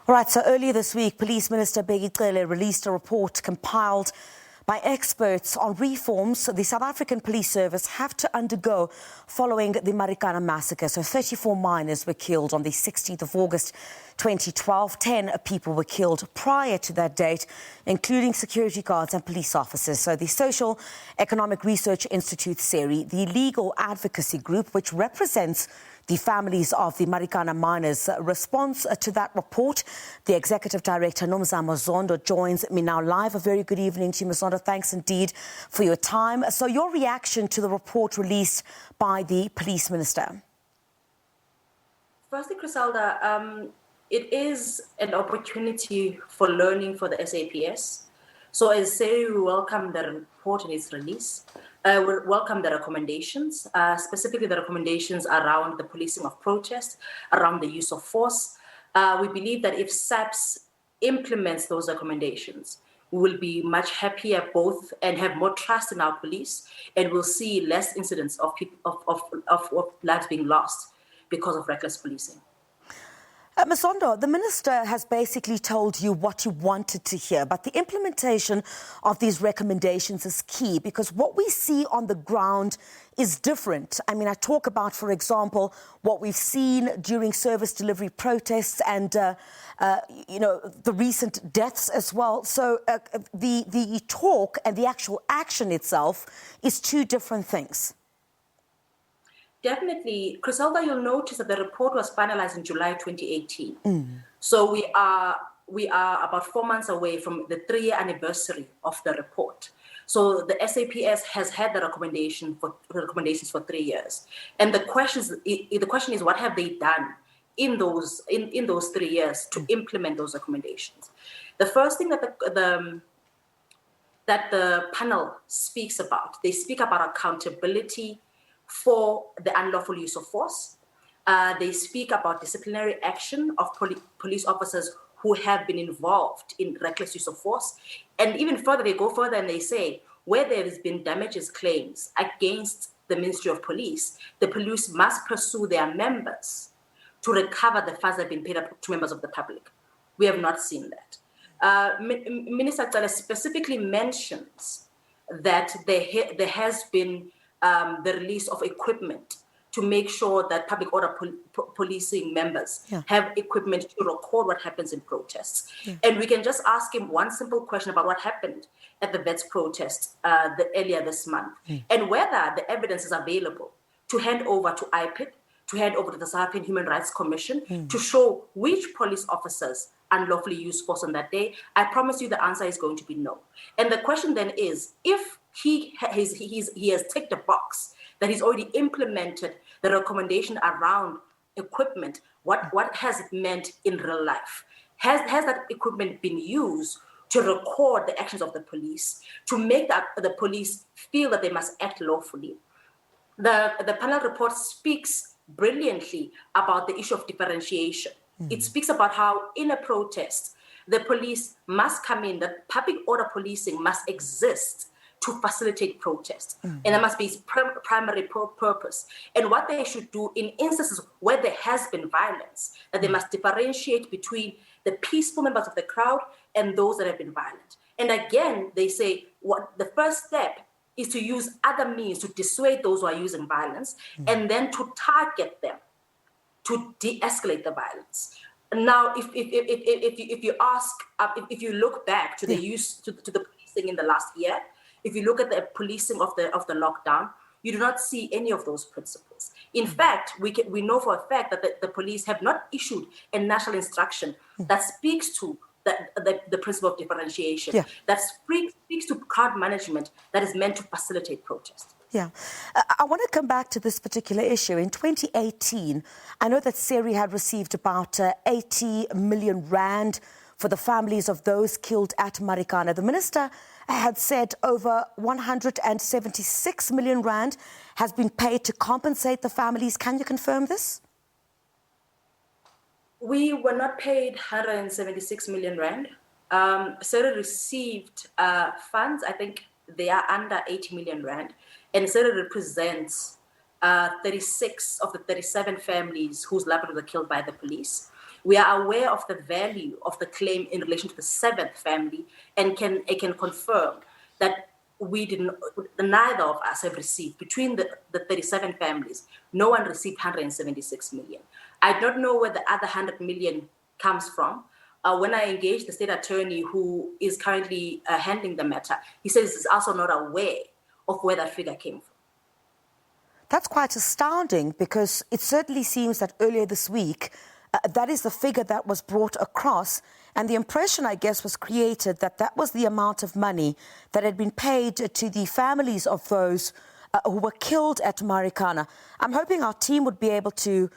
All right, so earlier this week, Police Minister Bheki Cele released a report compiled by experts on reforms the South African police service have to undergo following the Marikana Massacre. So 34 miners were killed on the 16th of August 2012. 10 people were killed prior to that date, including security guards and police officers. So the Social Economic Research Institute, SERI, the legal advocacy group, which represents the families of the Marikana Miners, response to that report. The Executive Director Nomzamo Zondo joins me now live. A very good evening to you, Ms. Zondo. Thanks indeed for your time. So your reaction to the report released by the Police Minister? Firstly, Criselda, it is an opportunity for learning for the SAPS. So as SERI, we welcome the report and its release. We welcome the recommendations, specifically the recommendations around the policing of protest, around the use of force. We believe that if SAPS implements those recommendations, we will be much happier both and have more trust in our police, and we'll see less incidents of lives being lost because of reckless policing. Ms. Zondo, the Minister has basically told you what you wanted to hear, but the implementation of these recommendations is key because what we see on the ground is different. I mean, I talk about, for example, what we've seen during service delivery protests and, the recent deaths as well. So the talk and the actual action itself is two different things. Definitely. Criselda, you'll notice that the report was finalized in July 2018. So we are about 4 months away from the 3-year anniversary of the report. So the SAPS has had the recommendations for 3 years. And the question is, what have they done in those 3 years to implement those recommendations? The first thing that the panel speaks about, they speak about accountability for the unlawful use of force. They speak about disciplinary action of police officers who have been involved in reckless use of force. And even further, they go further and they say, where there has been damages claims against the Ministry of Police, the police must pursue their members to recover the funds that have been paid up to members of the public. We have not seen that. Minister Cele specifically mentions that there has been the release of equipment to make sure that public order policing members have equipment to record what happens in protests. And we can just ask him one simple question about what happened at the vets protest earlier this month, and whether the evidence is available to hand over to IPID, to hand over to the South African Human Rights Commission to show which police officers unlawfully used force on that day. I promise you the answer is going to be no. And the question then is, if he has ticked a box that he's already implemented the recommendation around equipment, what has it meant in real life? Has that equipment been used to record the actions of the police, to make the police feel that they must act lawfully? The panel report speaks brilliantly about the issue of differentiation. It speaks about how in a protest, the police must come in, that public order policing must exist to facilitate protest. And that must be its primary purpose. And what they should do in instances where there has been violence, that they must differentiate between the peaceful members of the crowd and those that have been violent. And again, they say what the first step is to use other means to dissuade those who are using violence and then to target them, to de-escalate the violence. Now, if you look back to the use to the policing in the last year, if you look at the policing of the lockdown, you do not see any of those principles. In fact, we know for a fact that the police have not issued a national instruction that speaks to the principle of differentiation, that speaks to crowd management that is meant to facilitate protest. Yeah. I want to come back to this particular issue. In 2018, I know that SERI had received about 80 million rand for the families of those killed at Marikana. The Minister had said over 176 million rand has been paid to compensate the families. Can you confirm this? We were not paid 176 million rand. SERI received funds, I think they are under 80 million rand. And SERI represents 36 of the 37 families whose loved ones were killed by the police. We are aware of the value of the claim in relation to the 7th family, and can confirm that neither of us have received, between the 37 families, no one received 176 million. I don't know where the other 100 million comes from. When I engaged the state attorney who is currently handling the matter, he says he's also not aware of where that figure came from. That's quite astounding, because it certainly seems that earlier this week, that is the figure that was brought across, and the impression, I guess, was created that that was the amount of money that had been paid to the families of those who were killed at Marikana. I'm hoping our team would be able to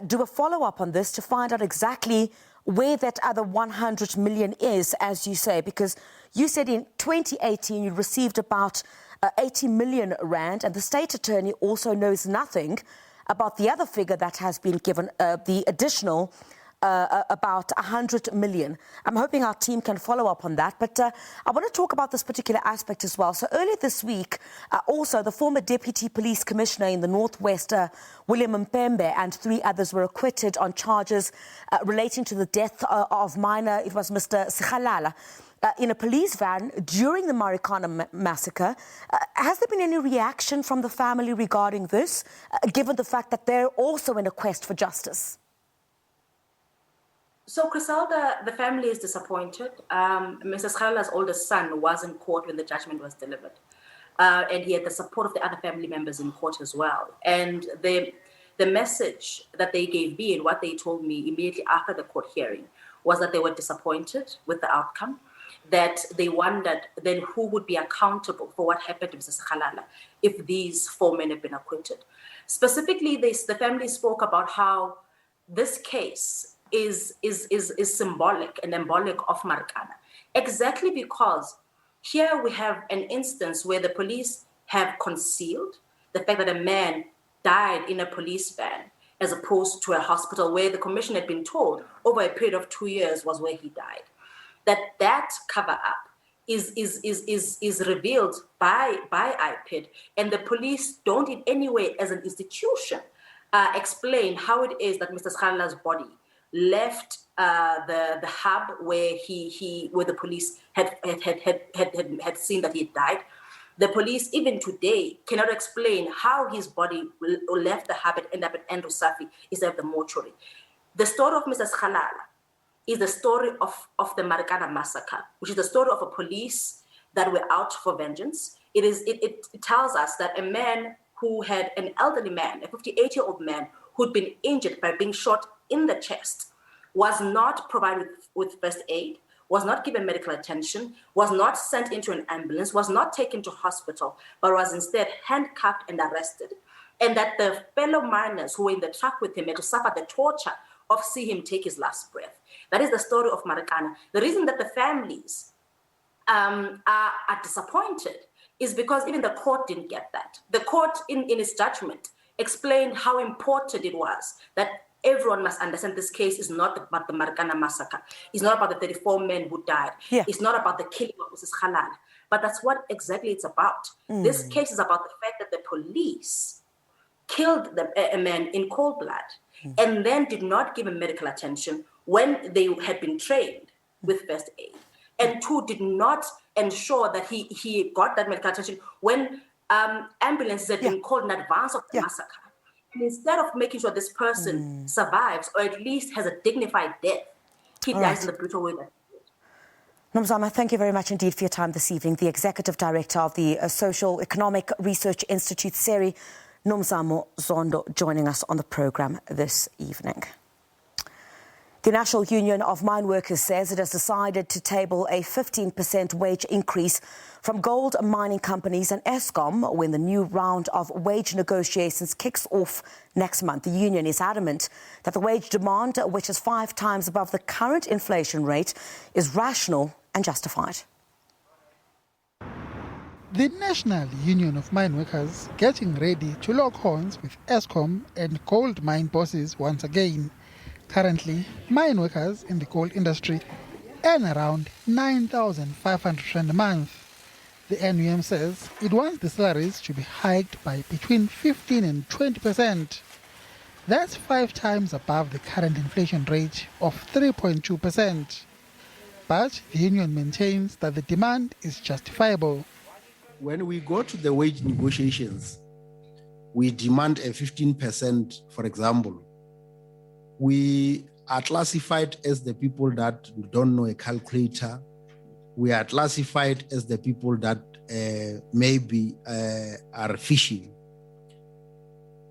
do a follow-up on this to find out exactly where that other 100 million is, as you say, because you said in 2018 you received about 80 million rand, and the state attorney also knows nothing about the other figure that has been given, the additional about 100 million. I'm hoping our team can follow up on that, but I want to talk about this particular aspect as well. So earlier this week, also the former Deputy Police Commissioner in the Northwest, William Mpembe, and 3 others were acquitted on charges relating to the death of minor, it was Mr. Sikhalala, in a police van during the Marikana Massacre. Has there been any reaction from the family regarding this, given the fact that they're also in a quest for justice? So, Griselda, the family is disappointed. Mr. Sikhalala's oldest son was in court when the judgment was delivered. And he had the support of the other family members in court as well. And the message that they gave me and what they told me immediately after the court hearing was that they were disappointed with the outcome, that they wondered then who would be accountable for what happened to Mr. Sikhalala if these 4 men had been acquitted. Specifically, the family spoke about how this case is symbolic and embolic of Marikana, exactly because here we have an instance where the police have concealed the fact that a man died in a police van as opposed to a hospital where the commission had been told over a period of 2 years was where he died. That cover-up is revealed by IPID, and the police don't in any way as an institution explain how it is that Mr. Sikhalala's body left the hub where where the police had seen that he died. The police, even today, cannot explain how his body left the hub and ended up at Andrew Safi instead of the mortuary. The story of Mr. Sikhalala is the story of the Marikana Massacre, which is the story of a police that were out for vengeance. It tells us that a man who had an elderly man, a 58-year-old man, who'd been injured by being shot in the chest, was not provided with first aid, was not given medical attention, was not sent into an ambulance, was not taken to hospital, but was instead handcuffed and arrested. And that the fellow miners who were in the truck with him had to suffer the torture of seeing him take his last breath. That is the story of Marikana. The reason that the families are disappointed is because even the court didn't get that. The court, in its judgment, explained how important it was that everyone must understand this case is not about the Marikana Massacre. It's not about the 34 men who died. Yeah. It's not about the killing of Mrs. Sikhalala. But that's what exactly it's about. This case is about the fact that the police killed a man in cold blood and then did not give him medical attention when they had been trained with first aid. And 2, did not ensure that he got that medical attention when ambulances had been called in advance of the massacre. And instead of making sure this person survives or at least has a dignified death, he dies in the brutal way that he did. Nomzamo, thank you very much indeed for your time this evening. The Executive Director of the Social Economic Research Institute, SERI, Nomzamo Zondo, joining us on the programme this evening. The National Union of Mine Workers says it has decided to table a 15% wage increase from gold mining companies and Eskom when the new round of wage negotiations kicks off next month. The union is adamant that the wage demand, which is 5 times above the current inflation rate, is rational and justified. The National Union of Mine Workers getting ready to lock horns with Eskom and gold mine bosses once again. Currently, mine workers in the gold industry earn around 9,500 rand a month. The NUM says it wants the salaries to be hiked by between 15 and 20%. That's 5 times above the current inflation rate of 3.2%. But the union maintains that the demand is justifiable. When we go to the wage negotiations, we demand a 15%, for example. We are classified as the people that don't know a calculator. We are classified as the people that maybe are fishing.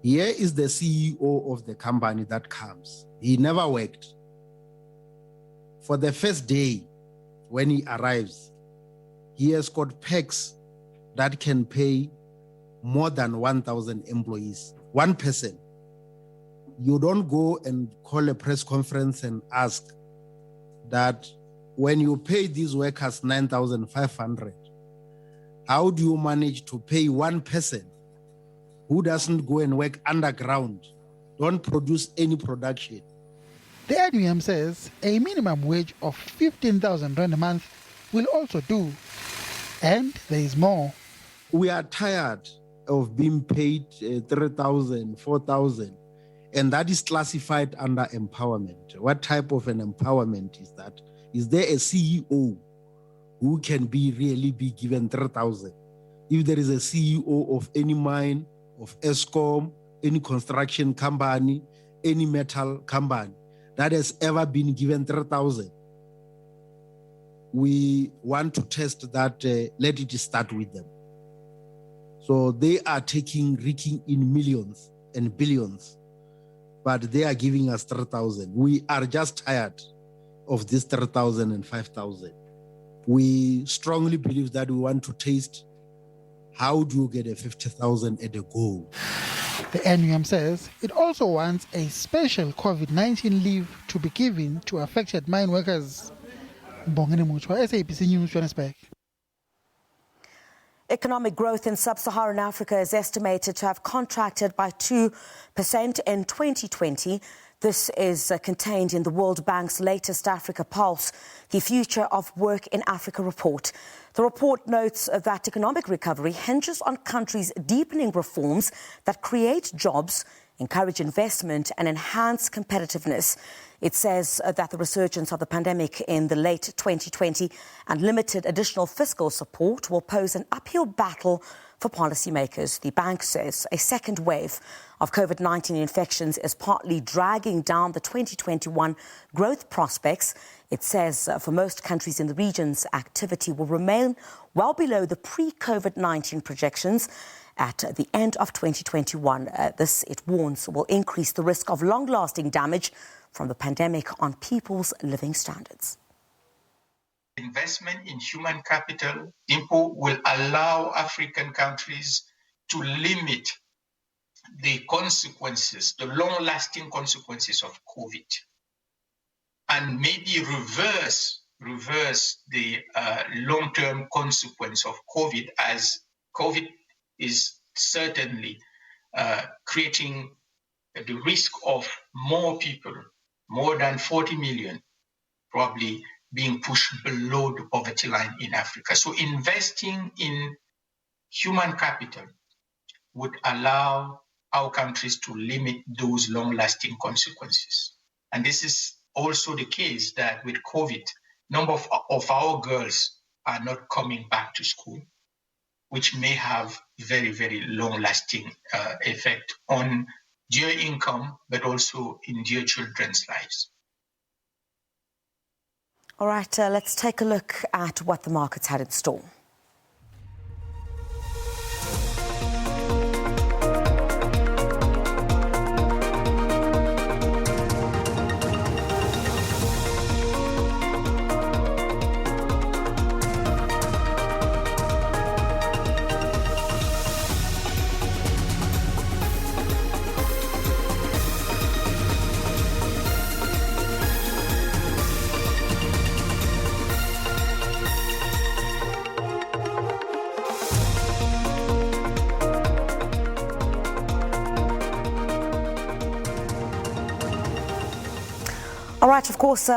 Here is the CEO of the company that comes. He never worked. For the first day, when he arrives, he has got packs that can pay more than 1,000 employees, one person. You don't go and call a press conference and ask that when you pay these workers 9,500, how do you manage to pay one person who doesn't go and work underground, don't produce any production? The NUM says a minimum wage of 15,000 rand a month will also do. And there is more. We are tired of being paid 3,000, 4,000, and that is classified under empowerment. What type of an empowerment is that? Is there a CEO who can really be given 3,000? If there is a CEO of any mine, of Eskom, any construction company, any metal company that has ever been given 3,000, we want to test that, let it start with them. So they are raking in millions and billions, but they are giving us 3,000. We are just tired of this 3,000 and 5,000. We strongly believe that we want to taste how do you get a 50,000 at a go. The NUM says it also wants a special COVID-19 leave to be given to affected mine workers. Mbongeni Muchwa, SABC News, Johannesburg. Economic growth in sub-Saharan Africa is estimated to have contracted by 2% in 2020. This is contained in the World Bank's latest Africa Pulse, the Future of Work in Africa report. The report notes that economic recovery hinges on countries deepening reforms that create jobs, encourage investment and enhance competitiveness. It says that the resurgence of the pandemic in the late 2020 and limited additional fiscal support will pose an uphill battle for policymakers. The bank says a second wave of COVID-19 infections is partly dragging down the 2021 growth prospects. It says for most countries in the regions, activity will remain well below the pre-COVID-19 projections at the end of 2021. This, it warns, will increase the risk of long-lasting damage from the pandemic on people's living standards. Investment in human capital, IMPO, will allow African countries to limit the consequences, the long-lasting consequences of COVID, and maybe reverse the long-term consequence of COVID, as COVID is certainly creating the risk of more people, more than 40 million, probably being pushed below the poverty line in Africa. So investing in human capital would allow our countries to limit those long-lasting consequences. And this is also the case that with COVID, number of our girls are not coming back to school, which may have very, very long-lasting effect on their income, but also in their children's lives. All right, let's take a look at what the markets had in store. All right, of course,